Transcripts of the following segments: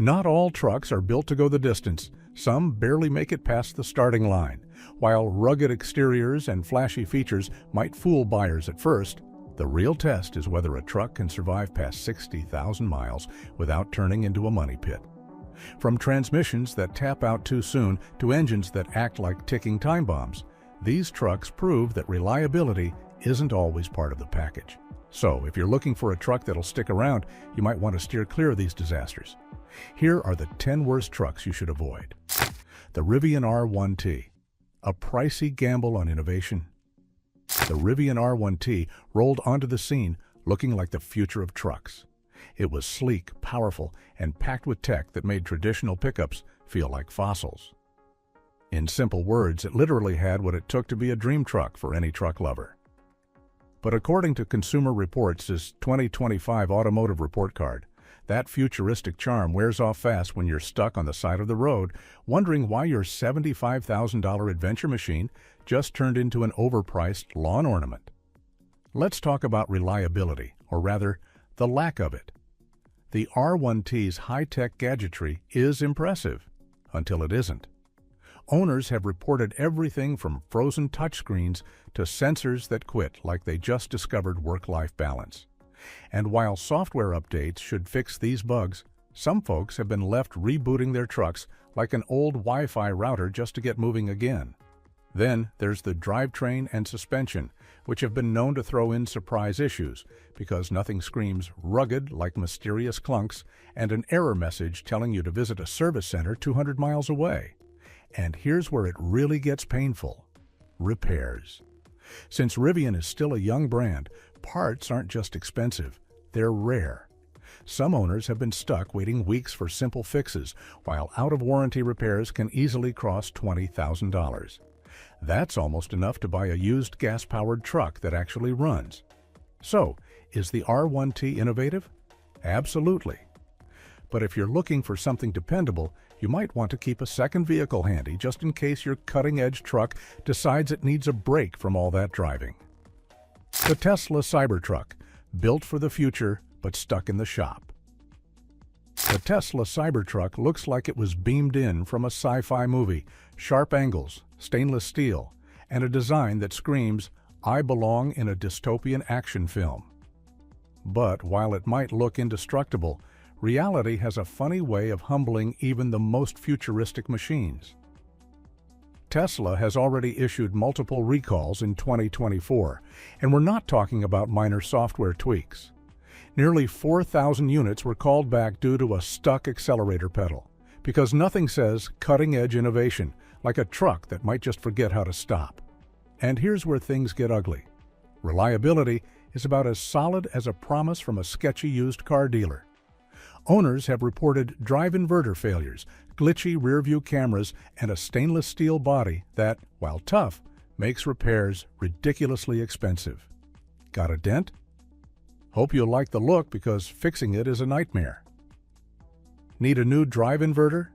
Not all trucks are built to go the distance. Some barely make it past the starting line. While rugged exteriors and flashy features might fool buyers at first, the real test is whether a truck can survive past 60,000 miles without turning into a money pit. From transmissions that tap out too soon to engines that act like ticking time bombs, these trucks prove that reliability isn't always part of the package. So, if you're looking for a truck that'll stick around, you might want to steer clear of these disasters. Here are the 10 worst trucks you should avoid. The Rivian R1T, a pricey gamble on innovation. The Rivian R1T rolled onto the scene looking like the future of trucks. It was sleek, powerful, and packed with tech that made traditional pickups feel like fossils. In simple words, it literally had what it took to be a dream truck for any truck lover. But according to Consumer Reports' 2025 Automotive Report Card, that futuristic charm wears off fast when you're stuck on the side of the road, wondering why your $75,000 adventure machine just turned into an overpriced lawn ornament. Let's talk about reliability, or rather, the lack of it. The R1T's high-tech gadgetry is impressive, until it isn't. Owners have reported everything from frozen touchscreens to sensors that quit like they just discovered work-life balance. And while software updates should fix these bugs, some folks have been left rebooting their trucks like an old Wi-Fi router just to get moving again. Then there's the drivetrain and suspension, which have been known to throw in surprise issues because nothing screams rugged like mysterious clunks and an error message telling you to visit a service center 200 miles away. And here's where it really gets painful: repairs. Since Rivian is still a young brand, parts aren't just expensive, they're rare. Some owners have been stuck waiting weeks for simple fixes, while out-of-warranty repairs can easily cross $20,000. That's almost enough to buy a used gas-powered truck that actually runs. So, is the R1T innovative? Absolutely. But if you're looking for something dependable, you might want to keep a second vehicle handy just in case your cutting-edge truck decides it needs a break from all that driving. The Tesla Cybertruck, built for the future but stuck in the shop. The Tesla Cybertruck looks like it was beamed in from a sci-fi movie: sharp angles, stainless steel, and a design that screams, "I belong in a dystopian action film." But while it might look indestructible, reality has a funny way of humbling even the most futuristic machines. Tesla has already issued multiple recalls in 2024, and we're not talking about minor software tweaks. Nearly 4,000 units were called back due to a stuck accelerator pedal, because nothing says cutting-edge innovation like a truck that might just forget how to stop. And here's where things get ugly. Reliability is about as solid as a promise from a sketchy used car dealer. Owners have reported drive inverter failures, glitchy rear-view cameras, and a stainless steel body that, while tough, makes repairs ridiculously expensive. Got a dent? Hope you'll like the look because fixing it is a nightmare. Need a new drive inverter?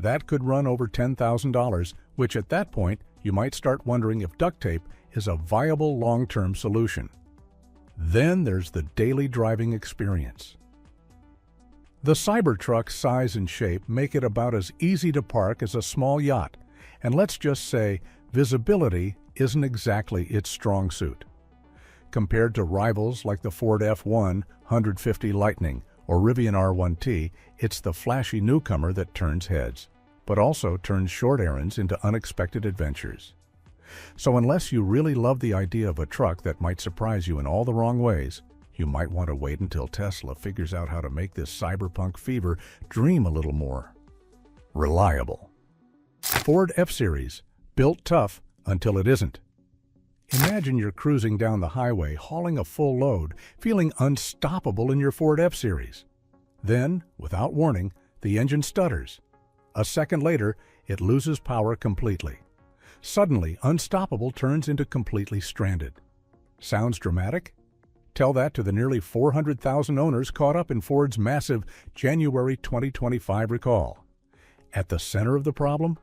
That could run over $10,000, which at that point you might start wondering if duct tape is a viable long-term solution. Then there's the daily driving experience. The Cybertruck's size and shape make it about as easy to park as a small yacht, and let's just say visibility isn't exactly its strong suit. Compared to rivals like the Ford F1 150 Lightning or Rivian R1T, it's the flashy newcomer that turns heads, but also turns short errands into unexpected adventures. So unless you really love the idea of a truck that might surprise you in all the wrong ways, you might want to wait until Tesla figures out how to make this cyberpunk fever dream a little more reliable. Ford F-Series, built tough until it isn't. Imagine you're cruising down the highway, hauling a full load, feeling unstoppable in your Ford F-Series. Then, without warning, the engine stutters. A second later, it loses power completely. Suddenly, unstoppable turns into completely stranded. Sounds dramatic? Tell that to the nearly 400,000 owners caught up in Ford's massive January 2025 recall. At the center of the problem?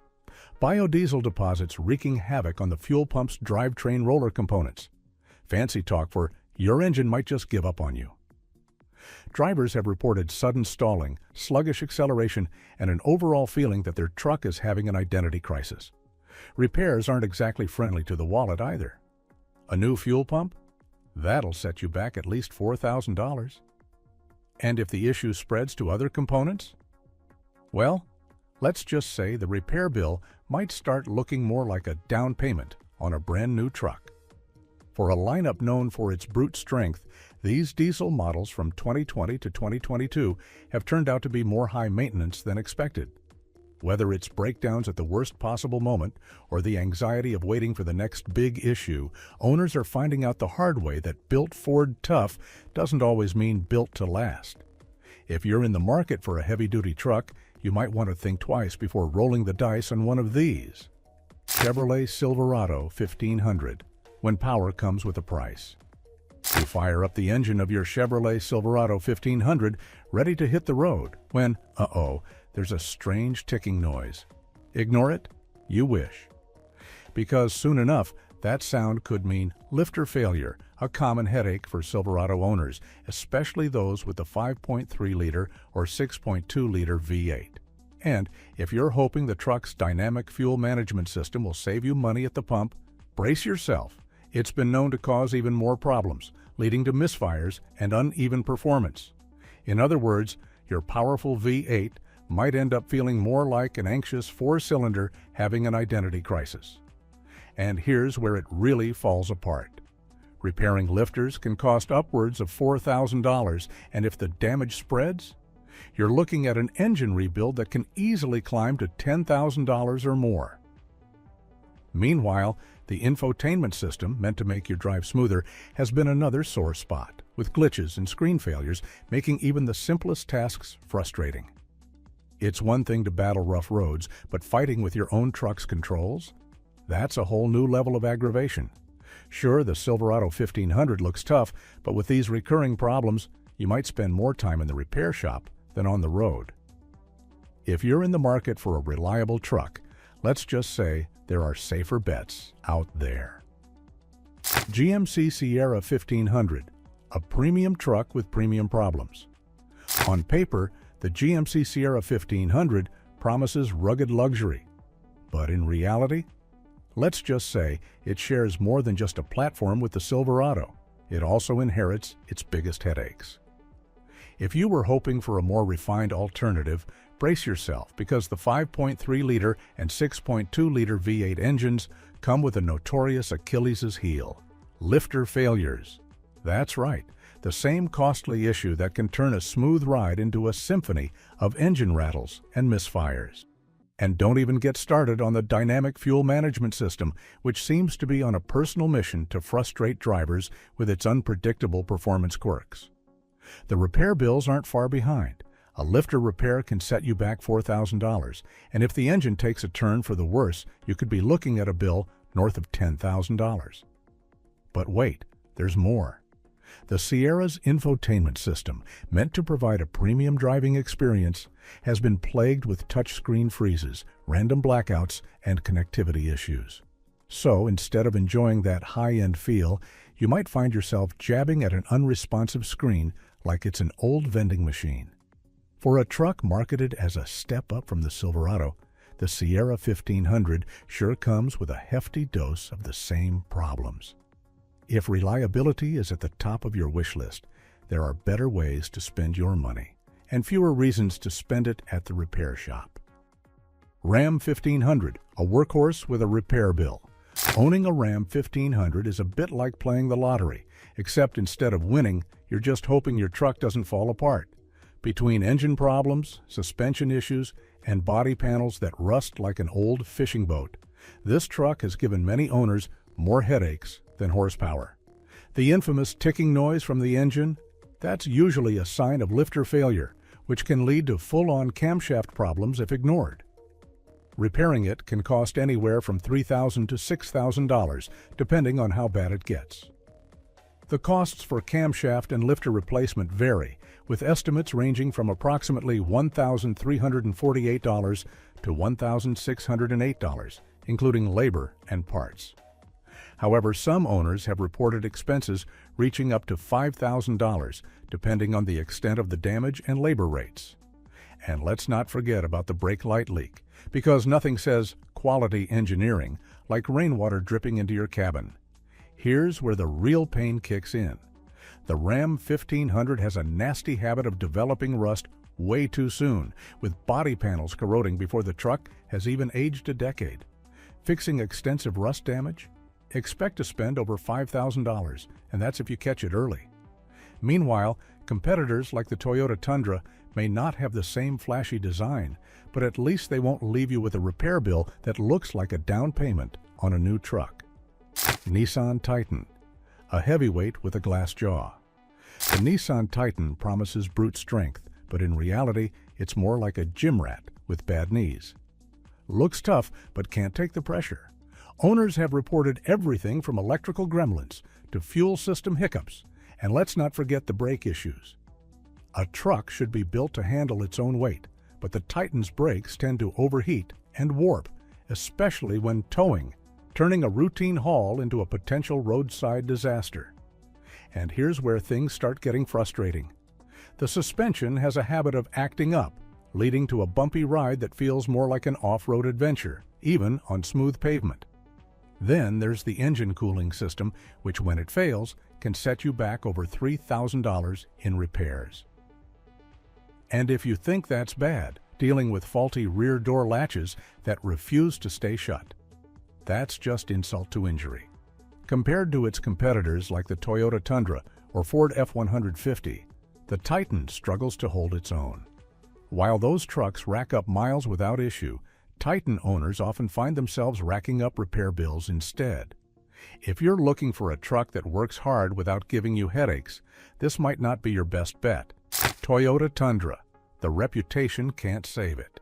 Biodiesel deposits wreaking havoc on the fuel pump's drivetrain roller components. Fancy talk for your engine might just give up on you. Drivers have reported sudden stalling, sluggish acceleration, and an overall feeling that their truck is having an identity crisis. Repairs aren't exactly friendly to the wallet either. A new fuel pump? That'll set you back at least $4,000. And if the issue spreads to other components? Well, let's just say the repair bill might start looking more like a down payment on a brand new truck. For a lineup known for its brute strength, these diesel models from 2020 to 2022 have turned out to be more high maintenance than expected. Whether it's breakdowns at the worst possible moment or the anxiety of waiting for the next big issue, owners are finding out the hard way that built Ford tough doesn't always mean built to last. If you're in the market for a heavy-duty truck, you might want to think twice before rolling the dice on one of these. Chevrolet Silverado 1500, when power comes with a price. You fire up the engine of your Chevrolet Silverado 1500, ready to hit the road, when, there's a strange ticking noise. Ignore it? You wish. Because soon enough, that sound could mean lifter failure, a common headache for Silverado owners, especially those with the 5.3-liter or 6.2-liter V8. And if you're hoping the truck's dynamic fuel management system will save you money at the pump, brace yourself. It's been known to cause even more problems, leading to misfires and uneven performance. In other words, your powerful V8 might end up feeling more like an anxious four-cylinder having an identity crisis. And here's where it really falls apart. Repairing lifters can cost upwards of $4,000, and if the damage spreads, you're looking at an engine rebuild that can easily climb to $10,000 or more. Meanwhile, the infotainment system, meant to make your drive smoother, has been another sore spot, with glitches and screen failures making even the simplest tasks frustrating. It's one thing to battle rough roads, but fighting with your own truck's controls? That's a whole new level of aggravation. Sure, the Silverado 1500 looks tough, but with these recurring problems, you might spend more time in the repair shop than on the road. If you're in the market for a reliable truck, let's just say there are safer bets out there. GMC Sierra 1500, a premium truck with premium problems. On paper, the GMC Sierra 1500 promises rugged luxury, but in reality, let's just say it shares more than just a platform with the Silverado. It also inherits its biggest headaches. If you were hoping for a more refined alternative, brace yourself, because the 5.3-liter and 6.2-liter V8 engines come with a notorious Achilles' heel: lifter failures. That's right, the same costly issue that can turn a smooth ride into a symphony of engine rattles and misfires. And don't even get started on the dynamic fuel management system, which seems to be on a personal mission to frustrate drivers with its unpredictable performance quirks. The repair bills aren't far behind. A lifter repair can set you back $4,000, and if the engine takes a turn for the worse, you could be looking at a bill north of $10,000. But wait, there's more. The Sierra's infotainment system, meant to provide a premium driving experience, has been plagued with touchscreen freezes, random blackouts, and connectivity issues. So instead of enjoying that high-end feel, you might find yourself jabbing at an unresponsive screen like it's an old vending machine. For a truck marketed as a step up from the Silverado, the Sierra 1500 sure comes with a hefty dose of the same problems. If reliability is at the top of your wish list, there are better ways to spend your money, and fewer reasons to spend it at the repair shop. Ram 1500, a workhorse with a repair bill. Owning a Ram 1500 is a bit like playing the lottery, except instead of winning, you're just hoping your truck doesn't fall apart. Between engine problems, suspension issues, and body panels that rust like an old fishing boat, this truck has given many owners more headaches than horsepower. The infamous ticking noise from the engine, that's usually a sign of lifter failure, which can lead to full-on camshaft problems if ignored. Repairing it can cost anywhere from $3,000 to $6,000, depending on how bad it gets. The costs for camshaft and lifter replacement vary, with estimates ranging from approximately $1,348 to $1,608, including labor and parts. However, some owners have reported expenses reaching up to $5,000, depending on the extent of the damage and labor rates. And let's not forget about the brake light leak, because nothing says quality engineering like rainwater dripping into your cabin. Here's where the real pain kicks in. The Ram 1500 has a nasty habit of developing rust way too soon, with body panels corroding before the truck has even aged a decade. Fixing extensive rust damage? Expect to spend over $5,000, and that's if you catch it early. Meanwhile, competitors like the Toyota Tundra may not have the same flashy design, but at least they won't leave you with a repair bill that looks like a down payment on a new truck. Nissan Titan, a heavyweight with a glass jaw. The Nissan Titan promises brute strength, but in reality, it's more like a gym rat with bad knees. Looks tough, but can't take the pressure. Owners have reported everything from electrical gremlins to fuel system hiccups, and let's not forget the brake issues. A truck should be built to handle its own weight, but the Titan's brakes tend to overheat and warp, especially when towing, turning a routine haul into a potential roadside disaster. And here's where things start getting frustrating. The suspension has a habit of acting up, leading to a bumpy ride that feels more like an off-road adventure, even on smooth pavement. Then there's the engine cooling system, which when it fails, can set you back over $3,000 in repairs. And if you think that's bad, dealing with faulty rear door latches that refuse to stay shut, that's just insult to injury. Compared to its competitors like the Toyota Tundra or Ford F-150, the Titan struggles to hold its own. While those trucks rack up miles without issue, Titan owners often find themselves racking up repair bills instead. If you're looking for a truck that works hard without giving you headaches, this might not be your best bet. Toyota Tundra. The reputation can't save it.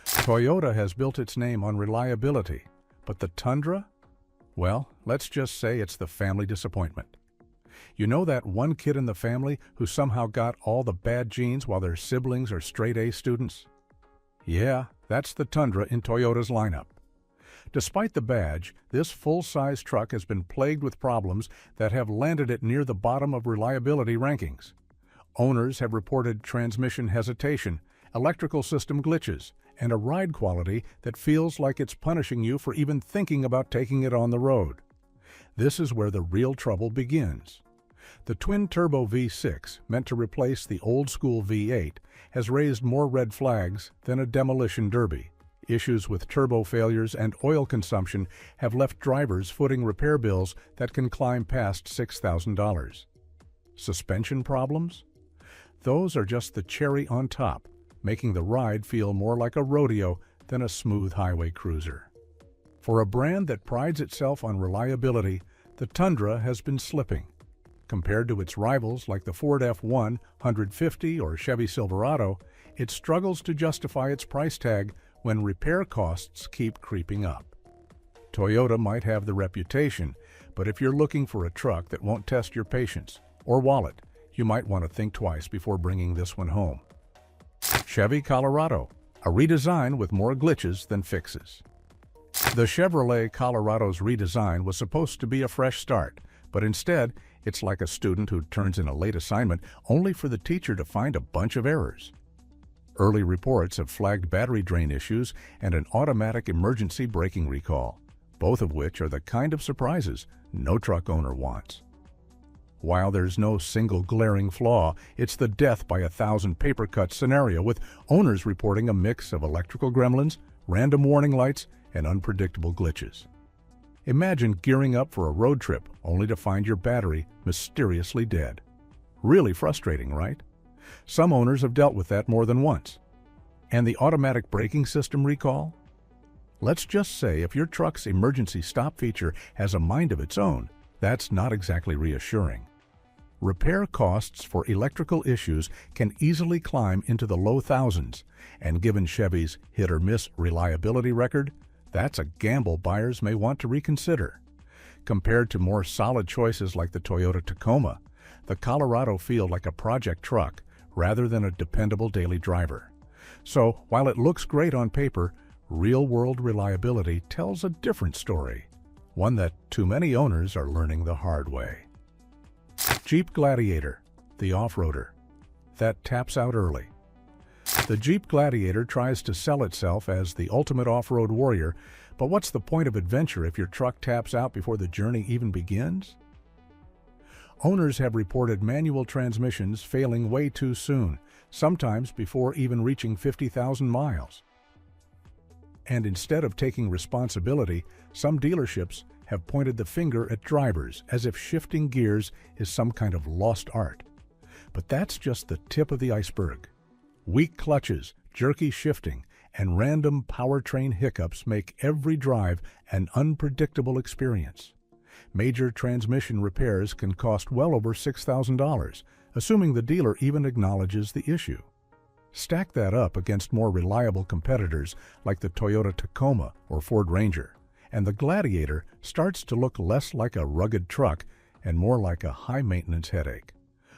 Toyota has built its name on reliability, but the Tundra? Well, let's just say it's the family disappointment. You know that one kid in the family who somehow got all the bad genes while their siblings are straight-A students? Yeah, that's the Tundra in Toyota's lineup. Despite the badge, this full-size truck has been plagued with problems that have landed it near the bottom of reliability rankings. Owners have reported transmission hesitation, electrical system glitches, and a ride quality that feels like it's punishing you for even thinking about taking it on the road. This is where the real trouble begins. The twin-turbo V6, meant to replace the old-school V8, has raised more red flags than a demolition derby. Issues with turbo failures and oil consumption have left drivers footing repair bills that can climb past $6,000. Suspension problems? Those are just the cherry on top, making the ride feel more like a rodeo than a smooth highway cruiser. For a brand that prides itself on reliability, the Tundra has been slipping. Compared to its rivals like the Ford F150 or Chevy Silverado, it struggles to justify its price tag when repair costs keep creeping up. Toyota might have the reputation, but if you're looking for a truck that won't test your patience or wallet, you might want to think twice before bringing this one home. Chevy Colorado, a redesign with more glitches than fixes. The Chevrolet Colorado's redesign was supposed to be a fresh start, but instead, it's like a student who turns in a late assignment only for the teacher to find a bunch of errors. Early reports have flagged battery drain issues and an automatic emergency braking recall, both of which are the kind of surprises no truck owner wants. While there's no single glaring flaw, it's the death by 1,000 paper cuts scenario, with owners reporting a mix of electrical gremlins, random warning lights, and unpredictable glitches. Imagine gearing up for a road trip only to find your battery mysteriously dead. Really frustrating, right? Some owners have dealt with that more than once. And the automatic braking system recall? Let's just say if your truck's emergency stop feature has a mind of its own, that's not exactly reassuring. Repair costs for electrical issues can easily climb into the low thousands, and given Chevy's hit-or-miss reliability record, that's a gamble buyers may want to reconsider. Compared to more solid choices like the Toyota Tacoma, the Colorado feels like a project truck rather than a dependable daily driver. So, while it looks great on paper, real-world reliability tells a different story. one that too many owners are learning the hard way. Jeep Gladiator, the off-roader, that taps out early. The Jeep Gladiator tries to sell itself as the ultimate off-road warrior, but what's the point of adventure if your truck taps out before the journey even begins? Owners have reported manual transmissions failing way too soon, sometimes before even reaching 50,000 miles. And instead of taking responsibility, some dealerships have pointed the finger at drivers as if shifting gears is some kind of lost art. But that's just the tip of the iceberg. Weak clutches, jerky shifting, and random powertrain hiccups make every drive an unpredictable experience. Major transmission repairs can cost well over $6,000, assuming the dealer even acknowledges the issue. Stack that up against more reliable competitors like the Toyota Tacoma or Ford Ranger, and the Gladiator starts to look less like a rugged truck and more like a high-maintenance headache.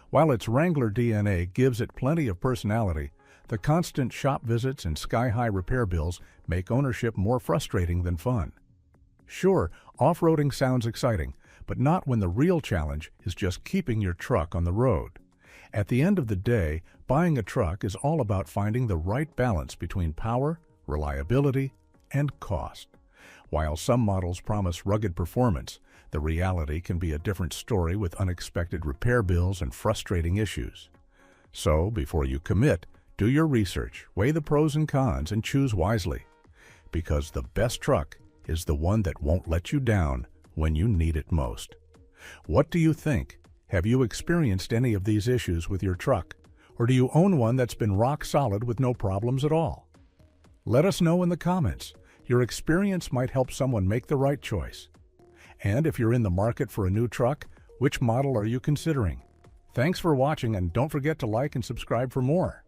While its Wrangler DNA gives it plenty of personality, the constant shop visits and sky-high repair bills make ownership more frustrating than fun. Sure, off-roading sounds exciting, but not when the real challenge is just keeping your truck on the road. At the end of the day, buying a truck is all about finding the right balance between power, reliability, and cost. While some models promise rugged performance, the reality can be a different story with unexpected repair bills and frustrating issues. So, before you commit, do your research, weigh the pros and cons, and choose wisely. Because the best truck is the one that won't let you down when you need it most. What do you think? Have you experienced any of these issues with your truck? Or do you own one that's been rock solid with no problems at all? Let us know in the comments. Your experience might help someone make the right choice. And if you're in the market for a new truck, which model are you considering? Thanks for watching, and don't forget to like and subscribe for more.